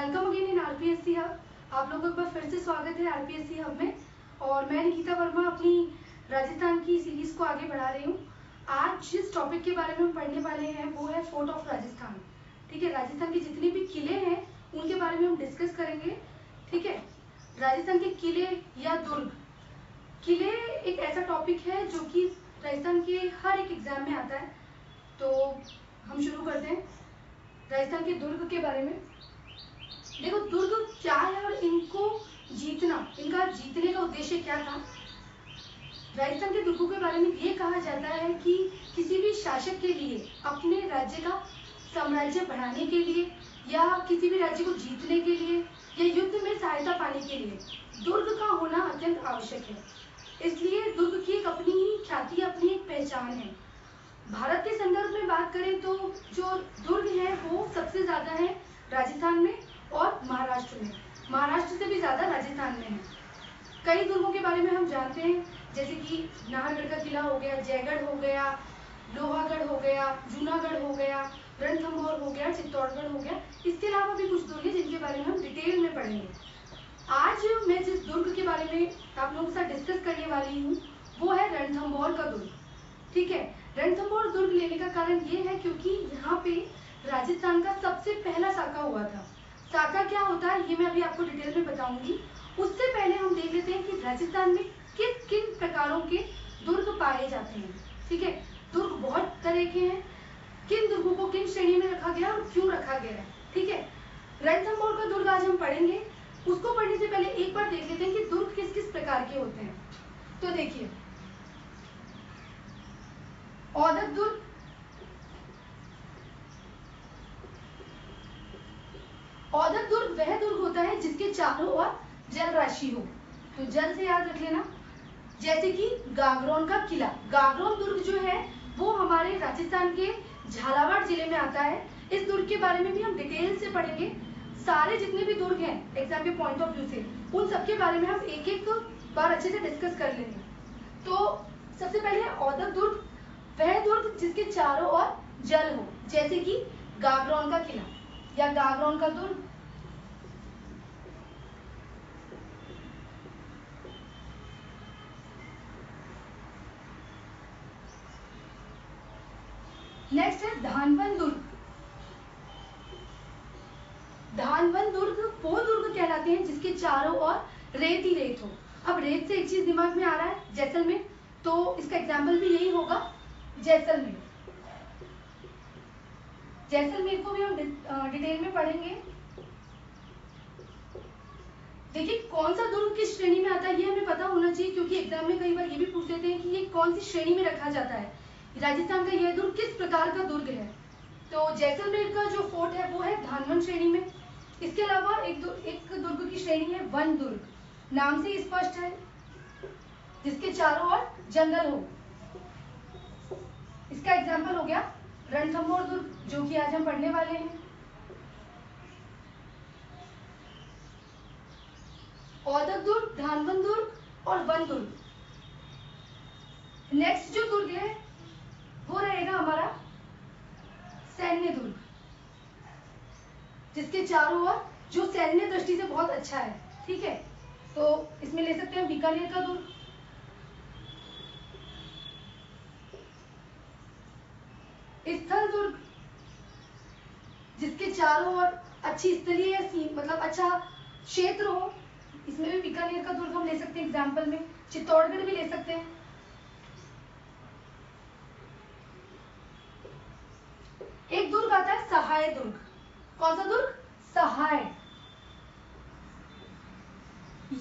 Welcome again in RPSC hub. आप लोगों का फिर से स्वागत है आरपीएससी हब में। और मैं निकिता वर्मा अपनी राजस्थान की सीरीज को आगे बढ़ा रही हूँ। आज जिस टॉपिक के बारे में हम पढ़ने वाले हैं वो है फोर्ट ऑफ राजस्थान। ठीक है, राजस्थान के जितने भी किले हैं उनके बारे में हम डिस्कस करेंगे। ठीक है, राजस्थान के किले या दुर्ग। किले एक ऐसा टॉपिक है जो कि राजस्थान के हर एक एग्जाम में आता है। तो हम शुरू करते हैं राजस्थान के दुर्ग के बारे में। देखो, दुर्ग क्या है और इनको जीतना, इनका जीतने का उद्देश्य क्या था। राजस्थान के दुर्गों के बारे में ये कहा जाता है कि किसी भी शासक के लिए अपने राज्य का साम्राज्य बढ़ाने के लिए या किसी भी राज्य को जीतने के लिए या युद्ध में सहायता पाने के लिए दुर्ग का होना अत्यंत आवश्यक है। इसलिए दुर्ग की एक अपनी ही ख्याति, अपनी एक पहचान है। भारत के संदर्भ में बात करें तो जो दुर्ग है वो सबसे ज्यादा है राजस्थान में और महाराष्ट्र में। महाराष्ट्र से भी ज्यादा राजस्थान में है। कई दुर्गों के बारे में हम जानते हैं, जैसे कि नाहरगढ़ का किला हो गया, जयगढ़ हो गया, लोहागढ़ हो गया, जूनागढ़ हो गया, रणथंभौर हो गया, चित्तौड़गढ़ हो गया। इसके अलावा भी कुछ दुर्ग हैं जिनके बारे में हम डिटेल में पढ़ेंगे। आज मैं जिस दुर्ग के बारे में आप लोगों के साथ डिस्कस करने वाली हूँ वो है रणथंभौर का दुर्ग। ठीक है, रणथंभौर दुर्ग लेने का कारण ये है क्योंकि यहाँ पे राजस्थान का सबसे पहला साका हुआ था। साका क्या होता है ये मैं अभी आपको डिटेल में बताऊंगी। उससे पहले हम देख लेते हैं कि राजस्थान में किस किन प्रकारों के दुर्ग पाए जाते हैं। ठीक है, दुर्ग बहुत तरह के हैं। किन दुर्गों को किन श्रेणी में रखा गया और क्यों रखा गया है। ठीक है, रणथंभौर का दुर्ग आज हम पढ़ेंगे। उसको पढ़ने से पहले एक बार देख लेते हैं कि दुर्ग किस किस प्रकार के होते हैं। तो देखिए, औदक दुर्ग, औदक दुर्ग वह दुर्ग होता है जिसके चारों ओर जल राशि हो। तो जल से याद रख लेना, जैसे कि गागरोन का किला। गागरोन दुर्ग जो है वो हमारे राजस्थान के झालावाड़ जिले में आता है। इस दुर्ग के बारे में भी हम डिटेल से पढ़ेंगे। सारे जितने भी दुर्ग हैं एग्जाम के पॉइंट ऑफ व्यू से, उन सबके बारे में हम एक एक बार अच्छे से डिस्कस कर लेंगे। तो सबसे पहले औदक दुर्ग, वह दुर्ग जिसके चारों ओर जल हो, जैसे कि गागरोन का किला या गागरोन का दुर्ग। नेक्स्ट है धानवन दुर्ग। धानवन दुर्ग वो दुर्ग कहलाते हैं जिसके चारों ओर रेत ही रेत हो। अब रेत से एक चीज दिमाग में आ रहा है, जैसलमेर। तो इसका एग्जाम्पल भी यही होगा, जैसलमेर। जैसलमेर को भी हम डिटेल में पढ़ेंगे। देखिए, कौन सा दुर्ग किस श्रेणी में आता है ये हमें पता होना चाहिए, क्योंकि एग्जाम में कई बार ये भी पूछ लेते हैं कि ये कौन सी श्रेणी में रखा जाता है, राजस्थान का यह दुर्ग किस प्रकार का दुर्ग है। तो जैसलमेर का जो फोर्ट है वो है धानवन श्रेणी में। इसके अलावा एक दुर्ग की श्रेणी है वन दुर्ग, नाम से स्पष्ट है, जिसके चारों ओर जंगल हो। इसका एग्जाम्पल हो गया रणथंभौर दुर्ग, जो कि आज हम पढ़ने वाले हैं। औदक दुर्ग, धानवन दुर्ग और वन दुर्ग। नेक्स्ट जो दुर्ग है वो रहेगा हमारा सैन्य दुर्ग, जिसके चारों ओर जो सैन्य दृष्टि से बहुत अच्छा है। ठीक है, तो इसमें ले सकते हैं बीकानेर का दुर्ग, स्थल दुर्ग, जिसके चारों ओर अच्छी स्थलीय मतलब अच्छा क्षेत्र हो। इसमें भी बीकानेर का दुर्ग हम ले सकते हैं एग्जाम्पल में। चित्तौड़गढ़ भी ले सकते हैं। एक दुर्ग आता है सहाय दुर्ग। कौन सा दुर्ग? सहाय।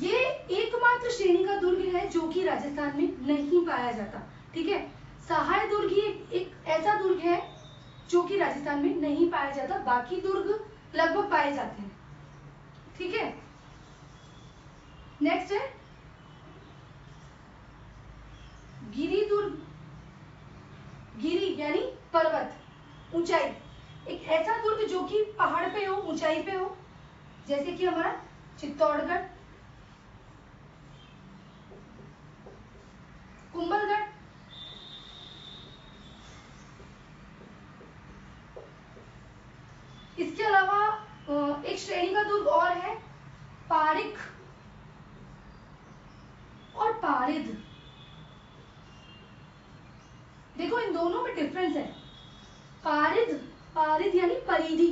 ये एकमात्र श्रेणी का दुर्ग है जो कि राजस्थान में नहीं पाया जाता। ठीक है, सहाय दुर्ग ही एक ऐसा दुर्ग है जो कि राजस्थान में नहीं पाया जाता, बाकी दुर्ग लगभग पाए जाते हैं। ठीक है, नेक्स्ट है गिरी दुर्ग। गिरी यानी पर्वत, ऊंचाई। एक ऐसा दुर्ग जो कि पहाड़ पे हो, ऊंचाई पे हो, जैसे कि हमारा चित्तौड़गढ़, कुंभलगढ़, इसके अलावा एक श्रेणी का दुर्ग और है पारिक और पारिद। देखो इन दोनों में डिफरेंस है। पारिद यानी परिधि,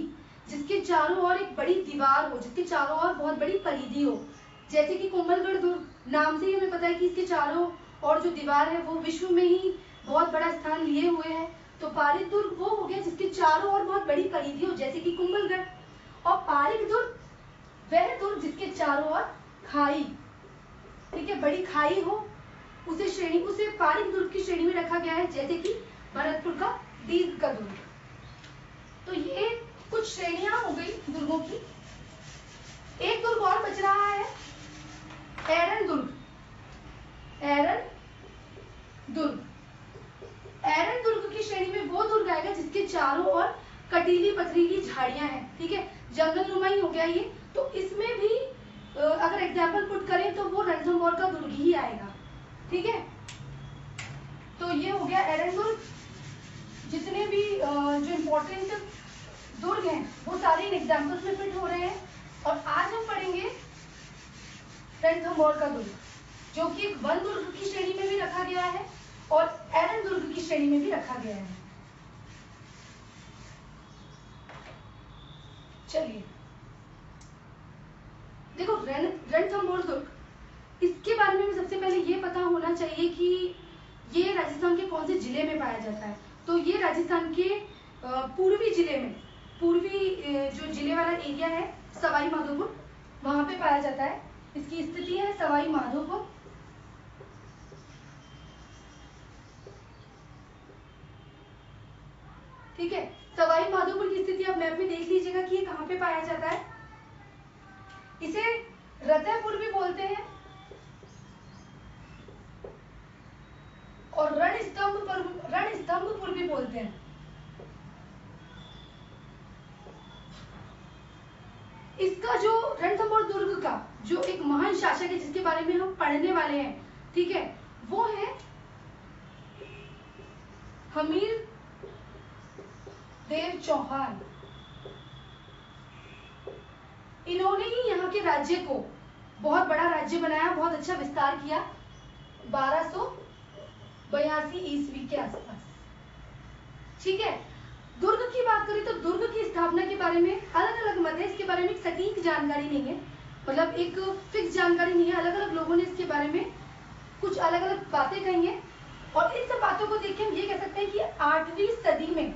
जिसके चारों ओर एक बड़ी दीवार हो, जिसके चारों ओर बहुत बड़ी परिधि हो, जैसे कि कुंभलगढ़ दुर्ग नाम से ही हमें पता है कि इसके चारों ओर जो दीवार है वो विश्व में ही बहुत बड़ा स्थान लिए हुए है। तो पारिद दुर्ग वो हो गया जिसके चारों ओर बहुत बड़ी परिधि हो, जैसे कि कुंभलगढ़। और पारिक दुर्ग वह दुर्ग जिसके चारों ओर खाई, ठीक है, बड़ी खाई हो, उसे पारिक दुर्ग की श्रेणी में रखा गया है, जैसे कि भरतपुर का दीर्घ का दुर्ग। तो ये कुछ श्रेणियां हो गई दुर्गों की। एक दुर्ग और बच रहा है, एरन दुर्ग। एरन दुर्ग की श्रेणी में वो दुर्ग आएगा जिसके चारों ओर कटीली पथरीली झाड़ियां हैं, ठीक है, जंगल नुमाई हो गया ये। तो इसमें भी अगर एग्जाम्पल पुट करें तो वो रणथंभौर का दुर्ग ही आएगा, ठीक है। तो ये हो गया एरन दुर्ग। जितने भी जो इम्पोर्टेंट दुर्ग हैं वो सारे इन एग्जाम्पल्स में फिट हो रहे हैं। और आज हम पढ़ेंगे रणथंभौर का दुर्ग, जो कि एक वन दुर्ग की श्रेणी में भी रखा गया है और एरन दुर्ग की श्रेणी में भी रखा गया है। चलिए देखो रणथंभौर दुर्ग, इसके बारे में सबसे पहले ये पता होना चाहिए कि ये राजस्थान के कौन से जिले में पाया जाता है। तो ये राजस्थान के पूर्वी जिले में, पूर्वी जो जिले वाला एरिया है सवाई माधोपुर, वहां पे पाया जाता है। इसकी स्थिति है सवाई माधोपुर। ठीक है, सवाई माधोपुर की स्थिति आप मैप में देख लीजिएगा कि ये कहाँ पे पाया जाता है। इसे रतयपुर भी बोलते हैं और रणस्तंभपुर भी बोलते हैं। इसका जो रणथंभौर दुर्ग का जो एक महान शासक है जिसके बारे में हम पढ़ने वाले हैं, ठीक है, वो है हमीर देव चौहान। इन्होंने ही यहाँ के राज्य को बहुत बड़ा राज्य बनाया, बहुत अच्छा विस्तार किया 1282 ईस्वी के आसपास, ठीक है। दुर्ग की बात करें तो दुर्ग की स्थापना के बारे में अलग अलग मत है, इसके बारे में एक सटीक जानकारी नहीं है, मतलब एक फिक्स जानकारी नहीं है। अलग अलग लोगों ने इसके बारे में कुछ अलग अलग बातें कही हैं और इन सब बातों को देख के हम ये कह सकते हैं कि 8वीं सदी में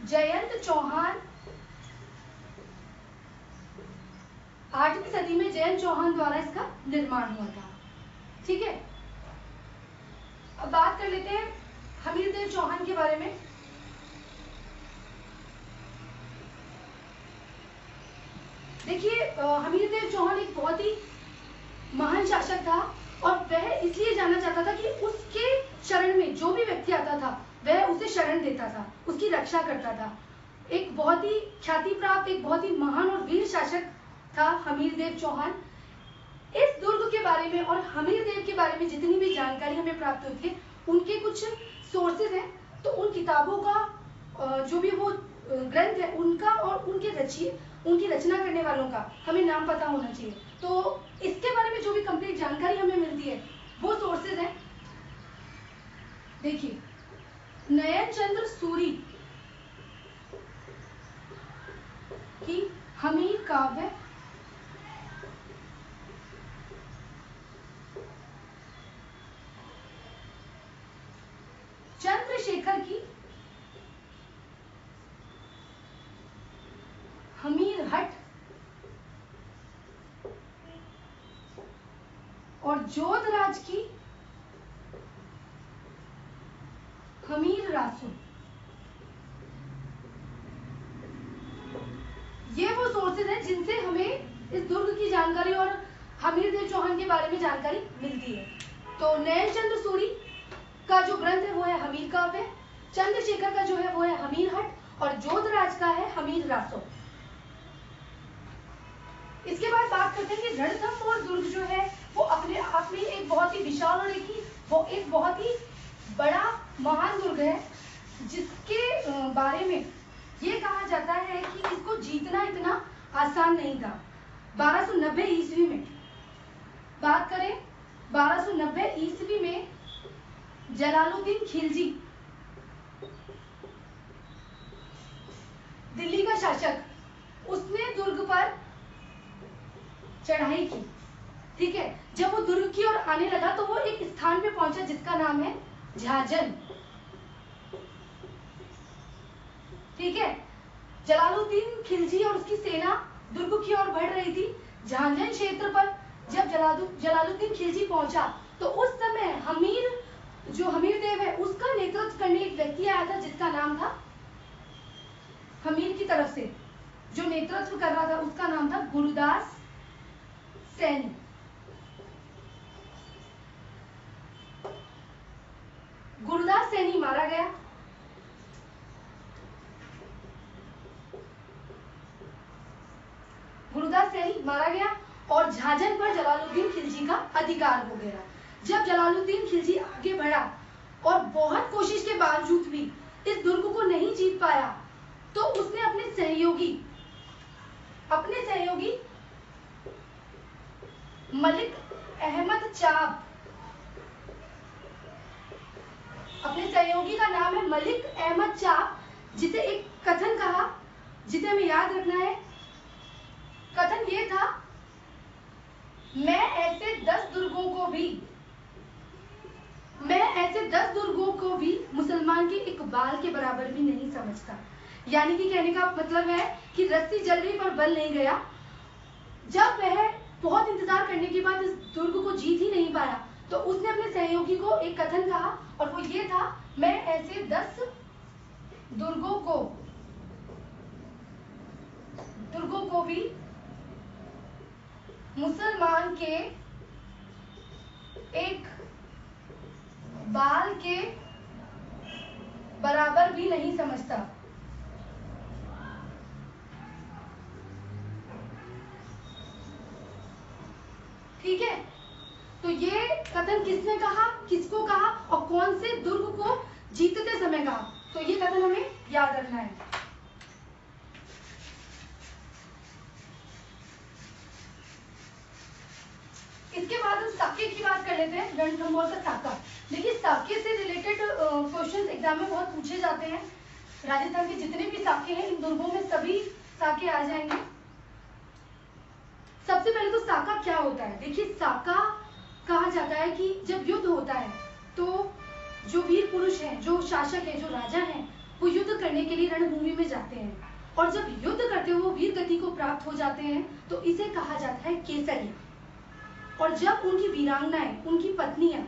जयंत चौहान, 8वीं सदी में जयंत चौहान द्वारा इसका निर्माण हुआ था, ठीक है। अब बात कर लेते हैं हमीरदेव चौहान के बारे में। देखिए हमीरदेव चौहान एक बहुत ही महान शासक था और वह इसलिए जाना जाता था कि उसके शरण में जो भी व्यक्ति आता था वह उसे शरण देता था, उसकी रक्षा करता था। एक बहुत ही ख्याति प्राप्त, एक बहुत ही महान और वीर शासक था हमीरदेव चौहान। इस दुर्ग के बारे में और हमीरदेव के बारे में जितनी भी जानकारी हमें प्राप्त होती है उनके कुछ सोर्सेज हैं। तो उन किताबों का जो भी वो ग्रंथ है उनका और उनकी रचना करने वालों का हमें नाम पता होना चाहिए। तो इसके बारे में जो भी कंप्लीट जानकारी हमें मिलती है वो सोर्सेज हैं। देखिए नयन चंद्र सूरी की हमीर काव्य, चंद्रशेखर की हमीर हट और जोधराज की हमीर रासो, ये वो सोर्सेज हैं जिनसे हमें इस दुर्ग की जानकारी और हमीरदेव चौहान के बारे में जानकारी मिलती है। तो नयन चंद्र सूरी का जो ग्रंथ है वो है हमीर काव्य, चंद्रशेखर का जो है वो है हमीर हट और जोधराज का है हमीर रासो। इसके बाद बात करते हैं कि रणथंभौर दुर्ग जो है वो अपने आप में एक बहुत ही विशाल और एक बहुत ही बड़ा महान दुर्ग है, जिसके बारे में ये कहा जाता है कि इसको जीतना इतना आसान नहीं था। 1290 ईस्वी में बात करें, 1290 ईस्वी में जलालुद्दीन खिलजी दिल्ली का शासक, उसने दुर्ग पर चढ़ाई की। ठीक है, जब वो दुर्ग की ओर आने लगा तो वो एक स्थान पे पहुंचा जिसका नाम है झाझन। ठीक है, जलालुद्दीन खिलजी और उसकी सेना दुर्ग की ओर बढ़ रही थी। झांझन क्षेत्र पर जब जलालुद्दीन खिलजी पहुंचा तो उस समय हमीर देव है उसका नेतृत्व करने एक व्यक्ति आया था जिसका नाम था, हमीर की तरफ से जो नेतृत्व कर रहा था उसका नाम था गुरुदास सैनी। गुरुदास सैनी मारा गया। गुरुदास सैनी मारा गया और झाझन पर जलालुद्दीन खिलजी का अधिकार हो गया। जब जलालुद्दीन खिलजी आगे बढ़ा और बहुत कोशिश के बावजूद भी इस दुर्ग को नहीं जीत पाया तो उसने अपने सहयोगी मलिक अहमद चाप, अपने सहयोगी का नाम है मलिक अहमद चाप, जिसे एक कथन कहा, जिसे हमें याद रखना है। कथन ये था, मैं ऐसे 10 दुर्गों को भी मुसलमान के एक बाल के बराबर भी नहीं समझता। यानी कि कहने का मतलब है कि रस्सी जल रही पर बल नहीं गया। जब वह बहुत इंतजार करने के बाद इस दुर्ग को जीत ही नहीं पाया तो उसने अपने सहयोगी को एक कथन कहा और वो ये था, मैं ऐसे 10 दुर्गों को भी मुसलमान के एक बाल के बराबर भी नहीं समझता। ठीक है, तो ये कथन किसने कहा, किसको कहा और कौन से दुर्ग को जीतते समय कहा, तो ये कथन हमें याद रखना है। इसके बाद हम साके की बात कर लेते हैं, रणथंभौर का साका। देखिए, साके से रिलेटेड क्वेश्चंस एग्जाम में बहुत पूछे जाते हैं। राजस्थान के जितने भी साके हैं इन दुर्गों में सभी साके आ जाएंगे। सबसे पहले तो साका क्या होता है। देखिए, साका कहा जाता है कि जब युद्ध होता है तो जो वीर पुरुष हैं, जो शासक हैं, जो राजा हैं, वो युद्ध करने के लिए रणभूमि में जाते हैं और जब युद्ध करते हुए वो वीर गति को प्राप्त हो जाते हैं तो इसे कहा जाता है केसरिया। और जब उनकी वीरांगनाएं, उनकी पत्नियां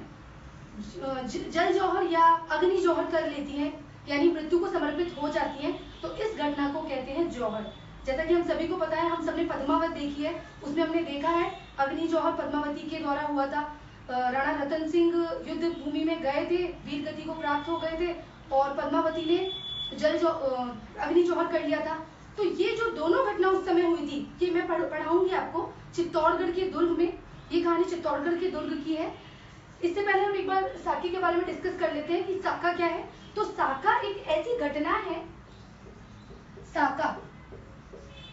जल जौहर या अग्नि जौहर कर लेती हैं, यानी मृत्यु को समर्पित हो जाती हैं, तो इस घटना को कहते हैं जौहर। जैसा कि हम सभी को पता है, हम सबने पद्मावत देखी है, उसमें हमने देखा है अग्नि जौहर पद्मावती के द्वारा हुआ था। राणा रतन सिंह युद्ध भूमि में गए थे, वीर गति को प्राप्त हो गए थे और पद्मावती ने अग्नि जौहर कर लिया था। तो ये जो दोनों घटना उस समय हुई थी, ये मैं पढ़ाऊंगी आपको चित्तौड़गढ़ के दुर्ग में। ये कहानी चित्तौड़गढ़ के दुर्ग की है। इससे पहले हम एक बार साके के बारे में डिस्कस कर लेते हैं कि साका क्या है। तो साका एक ऐसी घटना है, साका,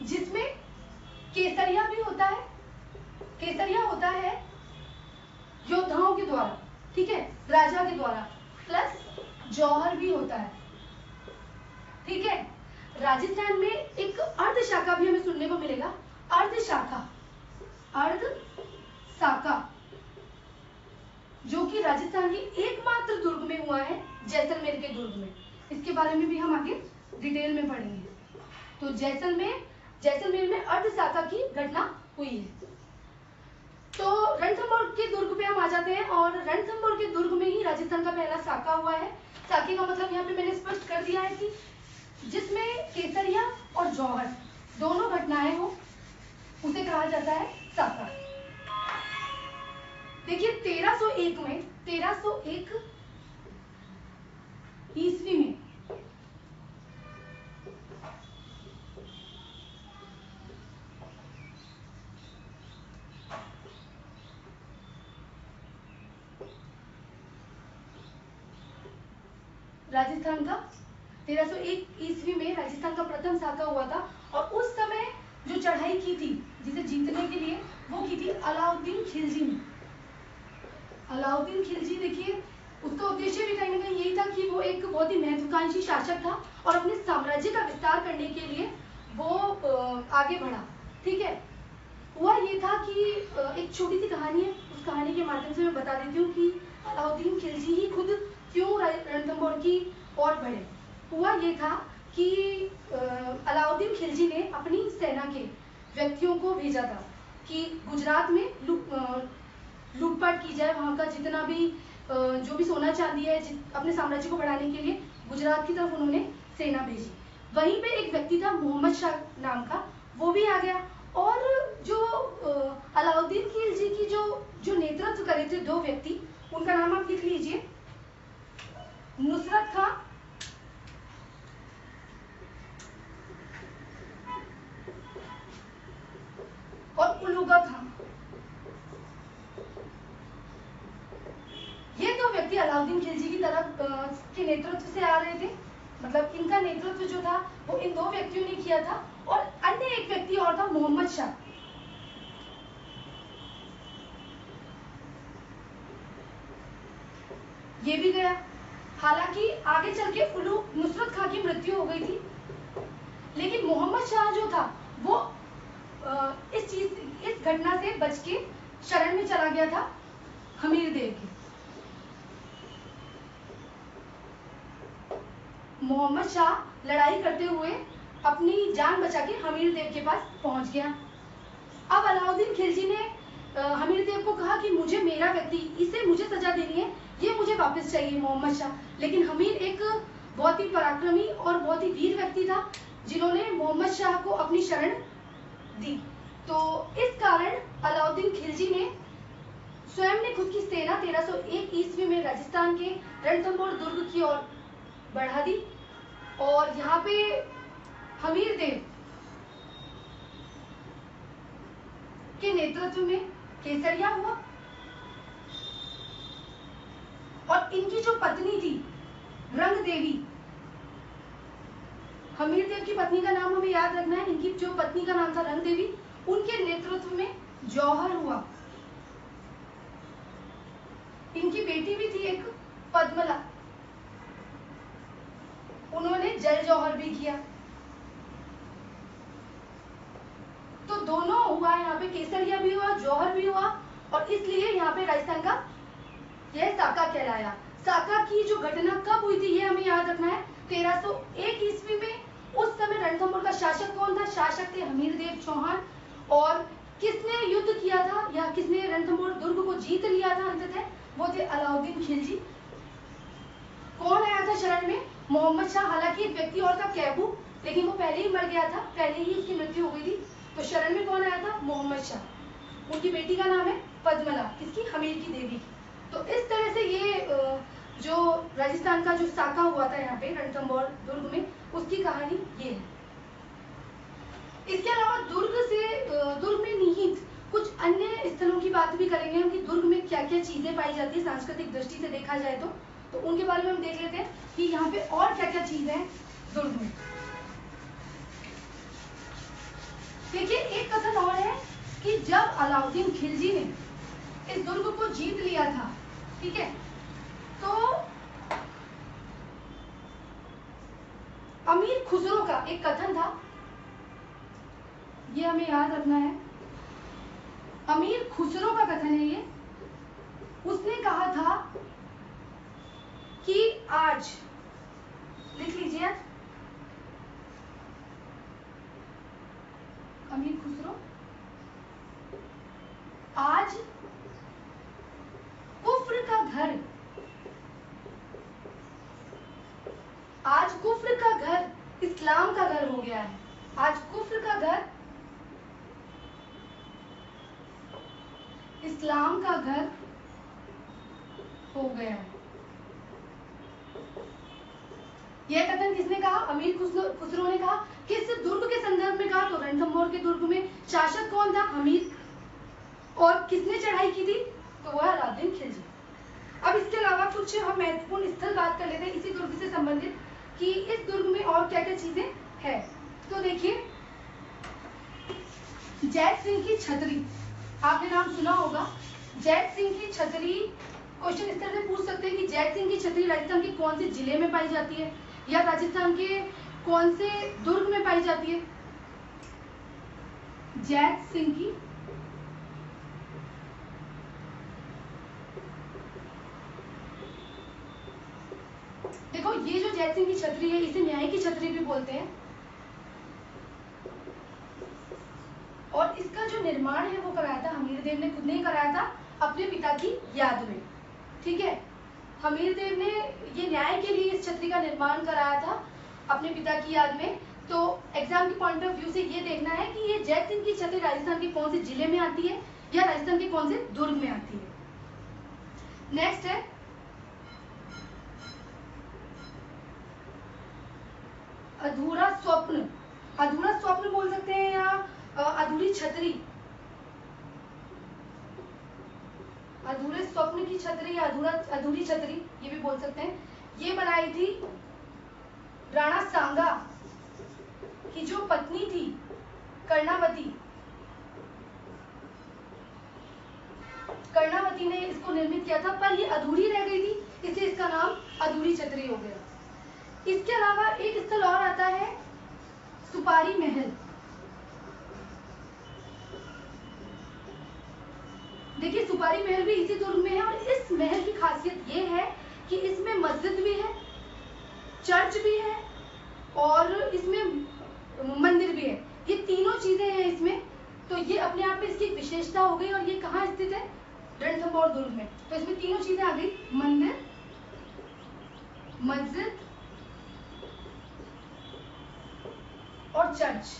जिसमें केसरिया भी होता है। केसरिया होता है योद्धाओं के द्वारा, ठीक है, राजा के द्वारा, प्लस जौहर भी होता है। ठीक है, राजस्थान में एक अर्ध शाखा भी हमें सुनने को मिलेगा, अर्ध शाखा, अर्ध साका, जो कि राजस्थान के एकमात्र दुर्ग में हुआ है, जैसलमेर के दुर्ग में। इसके बारे में भी हम आगे डिटेल में पढ़ेंगे। तो जैसलमेर में अर्ध साका की घटना हुई है। तो रणथंभौर के दुर्ग पे हम आ जाते हैं और रणथंभौर के दुर्ग में ही राजस्थान का पहला साका हुआ है। साके का मतलब यहाँ पे मैंने स्पष्ट कर दिया है कि जिसमें केसरिया और जौहर दोनों घटनाएं हो, उसे कहा जाता है साका। देखिए, 1301 ईस्वी में राजस्थान का 1301 ईस्वी में राजस्थान का प्रथम साका हुआ था और उस समय जो चढ़ाई की थी जिसे जीतने के लिए वो की थी अलाउद्दीन खिलजी ने। अलाउद्दीन खिलजी देखिए उसका उद्देश्य भी कहीं ना कहीं यही था कि वो एक बहुत ही महत्वाकांक्षी शासक था और अपने साम्राज्य का विस्तार करने के लिए वो आगे बढ़ा। ठीक है, हुआ ये था कि एक छोटी सी कहानी है, उस कहानी के माध्यम से मैं बता देती हूँ कि अलाउद्दीन खिलजी ही खुद क्यों रणथंभौर की ओर बढ़े। हुआ ये था कि अलाउद्दीन खिलजी ने अपनी सेना के व्यक्तियों को भेजा था कि गुजरात में लूटपाट की जाए, वहाँ का जितना भी जो भी सोना चांदी है अपने साम्राज्य को बढ़ाने के लिए गुजरात की तरफ उन्होंने सेना भेजी। वहीं पे एक व्यक्ति था मोहम्मद शाह नाम का, वो भी आ गया और जो अलाउद्दीन खिलजी की जो नेतृत्व करे थे दो व्यक्ति, उनका नाम आप लिख लीजिए, नुसरत खां और उलूगा खां। ये दो व्यक्ति अलाउद्दीन खिलजी की तरफ के नेतृत्व से आ रहे थे, मतलब इनका नेतृत्व जो था वो इन दो व्यक्तियों ने किया था और अन्य एक व्यक्ति और था मोहम्मद शाह। ये भी गया, हालांकि आगे चल के नुसरत खां की मृत्यु हो गई थी, लेकिन मोहम्मद शाह जो था वो इस घटना से बच के शरण में चला गया था हमीर देव के। मोहम्मद शाह लड़ाई करते हुए अपनी जान बचा के हमीर देव के पास पहुंच गया। अब अलाउद्दीन खिलजी ने हमीर देव को कहा कि मुझे मेरा व्यक्ति, इसे मुझे सजा देनी है, ये मुझे वापस चाहिए मोहम्मद शाह। लेकिन हमीर एक बहुत ही पराक्रमी और बहुत ही वीर व्यक्ति था जिन्होंने मोहम्मद शाह को अपनी शरण दी। तो इस कारण अलाउद्दीन खिलजी ने स्वयं ने खुद की सेना 1301 ईस्वी में राजस्थान के रणथंभौर दुर्ग की ओर बढ़ा दी और यहाँ पे हमीर देव के नेतृत्व में केसरिया हुआ और इनकी जो पत्नी थी रंग देवी, हमीर देव की पत्नी का नाम हमें याद रखना है, इनकी जो पत्नी का नाम था रंग देवी, उनके नेतृत्व में जौहर हुआ। इनकी बेटी भी थी एक पद्मला, उन्होंने जल जौहर भी किया। तो दोनों हुआ, यहाँ पे केसरिया भी हुआ, जौहर भी हुआ और इसलिए यहाँ पे राजस्थान का यह साका कहलाया। साका की जो घटना कब हुई थी ये हमें याद रखना है, 1301 ईस्वी में। उस समय रणथंभौर का शासक कौन था? शासक थे हमीर देव चौहान। और किसने युद्ध किया था या किसने रणथंभौर दुर्ग को जीत लिया था अंततः? वो थे अलाउद्दीन खिलजी। कौन आया था शरण में? मोहम्मद शाह। हालांकि एक व्यक्ति और था कैबू, लेकिन वो पहले ही मर गया था, पहले ही उसकी मृत्यु हो गई थी। तो शरण में कौन आया था? मोहम्मद शाह। उनकी बेटी का नाम है पद्मला, किसकी? हमीर की देवी की। तो इस तरह से ये जो राजस्थान का जो साका हुआ था यहाँ पे रणथंभौर दुर्ग में, उसकी कहानी ये है। इसके अलावा दुर्ग में निहित कुछ अन्य स्थलों की बात भी करेंगे हम कि दुर्ग में क्या क्या चीजें पाई जाती है सांस्कृतिक दृष्टि से देखा जाए तो उनके बारे में हम देख लेते हैं कि यहाँ पे और क्या क्या चीजें हैं दुर्ग में। देखिए, एक कथन और है कि जब अलाउद्दीन खिलजी ने इस दुर्ग को जीत लिया था, ठीक है, तो अमीर खुसरो का एक कथन था, ये हमें याद रखना है। अमीर खुसरो का कथन है ये। उसने कहा था कि आज, लिख लीजिए, अमीर खुसरो, आज कुफ्र का घर, आज कुफ्र का घर इस्लाम का घर हो गया है। आज कुफ्र का घर इस्लाम का घर हो गया है। यह कथन किसने कहा? अमीर खुसरो ने कहा। किस दुर्ग के संदर्भ में कहा? तो रणथंभौर के दुर्ग में। शासक कौन था? अमीर। और किसने चढ़ाई की थी? तो वह अलाउद्दीन खिलजी। अब इसके अलावा कुछ हम महत्वपूर्ण स्थल बात कर लेते हैं इसी दुर्ग से संबंधित। कि इस दुर्ग में और क्या क्या चीजें है। तो देखिए, जैत सिंह की छतरी, आपने नाम सुना होगा। जैत सिंह की छतरी, क्वेश्चन इस तरह से पूछ सकते हैं कि जैत सिंह की छतरी राजस्थान के कौन से जिले में पाई जाती है, या राजस्थान के कौन से दुर्ग में पाई जाती है। जैत सिंह की देखो, ये जो जैत सिंह की छतरी है इसे न्याय की छतरी भी बोलते हैं, और इसका जो निर्माण है वो कराया था हमीरदेव ने, खुद ने ही कराया था अपने पिता की याद में। ठीक है, हमीरदेव ने ये न्याय के लिए इस छतरी का निर्माण कराया था अपने पिता की याद में। तो एग्जाम के पॉइंट ऑफ व्यू से ये देखना है कि ये जैत सिंह की छतरी राजस्थान के कौन से जिले में आती है या राजस्थान के कौन से दुर्ग में आती है। नेक्स्ट है अधूरा स्वप्न। अधूरा स्वप्न बोल सकते हैं या अधूरी छतरी, अधूरे स्वप्न की छतरी या अधूरी छतरी ये भी बोल सकते हैं। ये बनाई थी राणा सांगा की जो पत्नी थी कर्णावती। कर्णावती ने इसको निर्मित किया था, पर ये अधूरी रह गई थी, इसलिए इसका नाम अधूरी छतरी हो गया। इसके अलावा एक स्थल और आता है सुपारी महल। देखिए, सुपारी महल भी इसी दुर्ग में है, और इस महल की खासियत ये है कि इसमें मस्जिद भी है, चर्च भी है, और इसमें मंदिर भी है। ये तीनों चीजें हैं इसमें, तो ये अपने आप में इसकी एक विशेषता हो गई। और ये कहाँ स्थित है? रणथंभौर दुर्ग में। तो इसमें तीनों चीजें आ गई, मंदिर, मस्जिद और चर्च।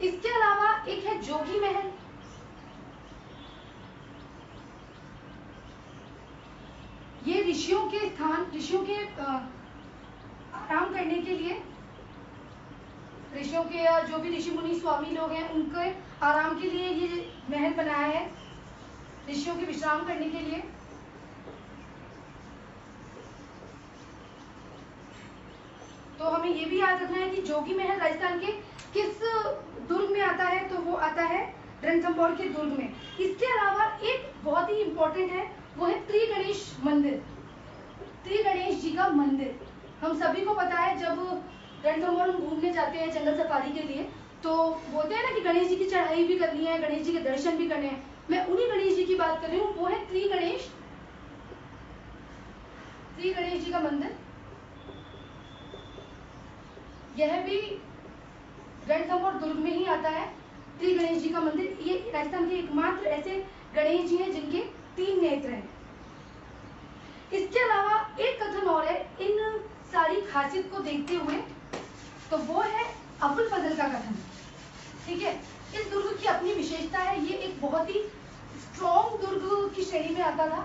इसके अलावा एक है जोगी महल। ये ऋषियों के स्थान, ऋषियों के आराम करने के लिए, ऋषियों के या जो भी ऋषि मुनि स्वामी लोग हैं उनके आराम के लिए ये महल बनाया है, ऋषियों के विश्राम करने के लिए। तो हमें ये भी याद रखना है कि जोगी महल राजस्थान के किस दुर्ग में आता है, तो वो आता है रणथंभौर के दुर्ग में। इसके अलावा एक बहुत ही इंपॉर्टेंट है, वो है त्रिगणेश मंदिर। त्रिगणेश जी का मंदिर हम सभी को पता है, जब रणथंभौर हम घूमने जाते हैं जंगल सफारी के लिए, तो बोलते हैं ना कि गणेश जी की चढ़ाई भी करनी है, गणेश जी के दर्शन भी करने हैं। मैं उन्हीं गणेश जी की बात कर रही हूँ, वो है त्रिगणेश जी का मंदिर। यह भी रणथंभौर दुर्ग में ही आता है, त्रिगणेश जी का मंदिर। ये राजस्थान के एकमात्र ऐसे गणेश जी हैं जिनके 3 नेत्र हैं। इसके अलावा एक कथन और है इन सारी खासियत को देखते हुए, तो वो है अबुल फजल का कथन। ठीक है, इस दुर्ग की अपनी विशेषता है, ये एक बहुत ही स्ट्रॉन्ग दुर्ग की श्रेणी में आता था,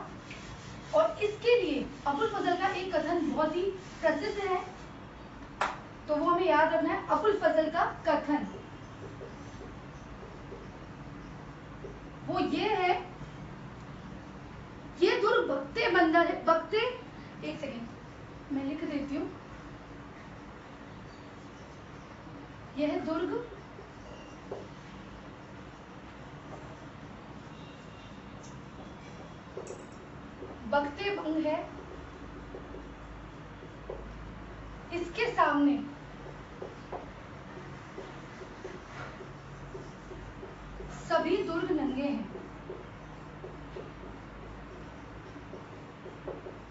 और इसके लिए अबुल फजल का एक कथन बहुत ही प्रसिद्ध है, तो वो हमें याद रखना है। अबुल फजल का कथन वो ये है, ये दुर्ग बख्ते बंदर है, बख्ते, एक सेकेंड मैं लिख देती हूँ। यह दुर्ग बख्ते बंग है, इसके सामने सभी दुर्ग नंगे हैं।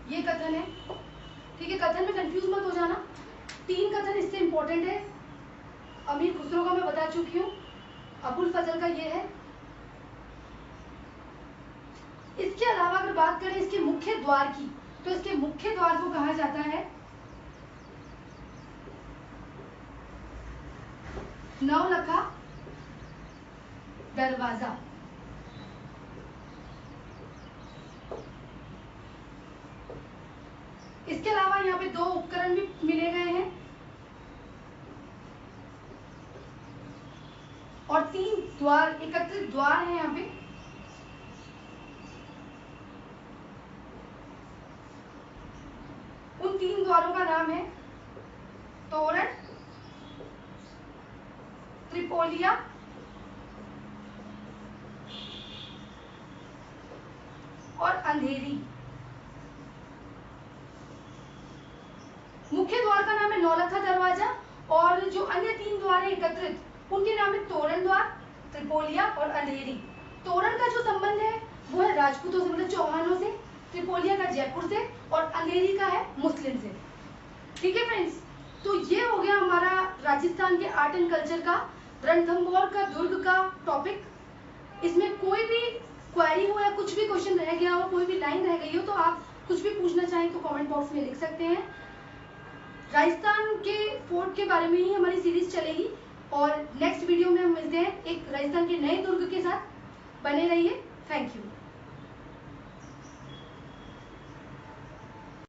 ये कथन है। ठीक है, कथन में कंफ्यूज मत हो जाना, 3 कथन इससे इंपॉर्टेंट है। अमीर खुसरो का मैं बता चुकी हूँ, अबुल फजल का ये है। इसके अलावा अगर बात करें इसके मुख्य द्वार की, तो इसके मुख्य द्वार को कहा जाता है नवलखा दरवाजा। इसके अलावा यहाँ पे 2 उपकरण भी मिले गए हैं, और 3 द्वार, एकत्रित द्वार हैं यहाँ पे। उन 3 द्वारों का नाम है तोरण, त्रिपोलिया और अंधेरी। मुख्य द्वार का नाम है नौलखा दरवाजा और जो अन्य 3 द्वार है एकत्रित उनके नाम है तोरण द्वार, त्रिपोलिया और अंधेरी। तोरण का जो संबंध है वो है राजपूतों से, मतलब चौहानों से, त्रिपोलिया का जयपुर से और अंधेरी का है मुस्लिम से। ठीक है फ्रेंड्स, तो ये हो गया हमारा राजस्थान के आर्ट एंड कल्चर का, रणथंभौर का दुर्ग का टॉपिक। इसमें कोई भी क्वेरी हो या कुछ भी क्वेश्चन रह गया हो, कोई भी लाइन रह गई हो, तो आप कुछ भी पूछना चाहें तो कमेंट बॉक्स में लिख सकते हैं। राजस्थान के फोर्ट के बारे में ही हमारी सीरीज चलेगी और नेक्स्ट वीडियो में हम मिलते हैं एक राजस्थान के नए दुर्ग के साथ। बने रहिए। Thank you.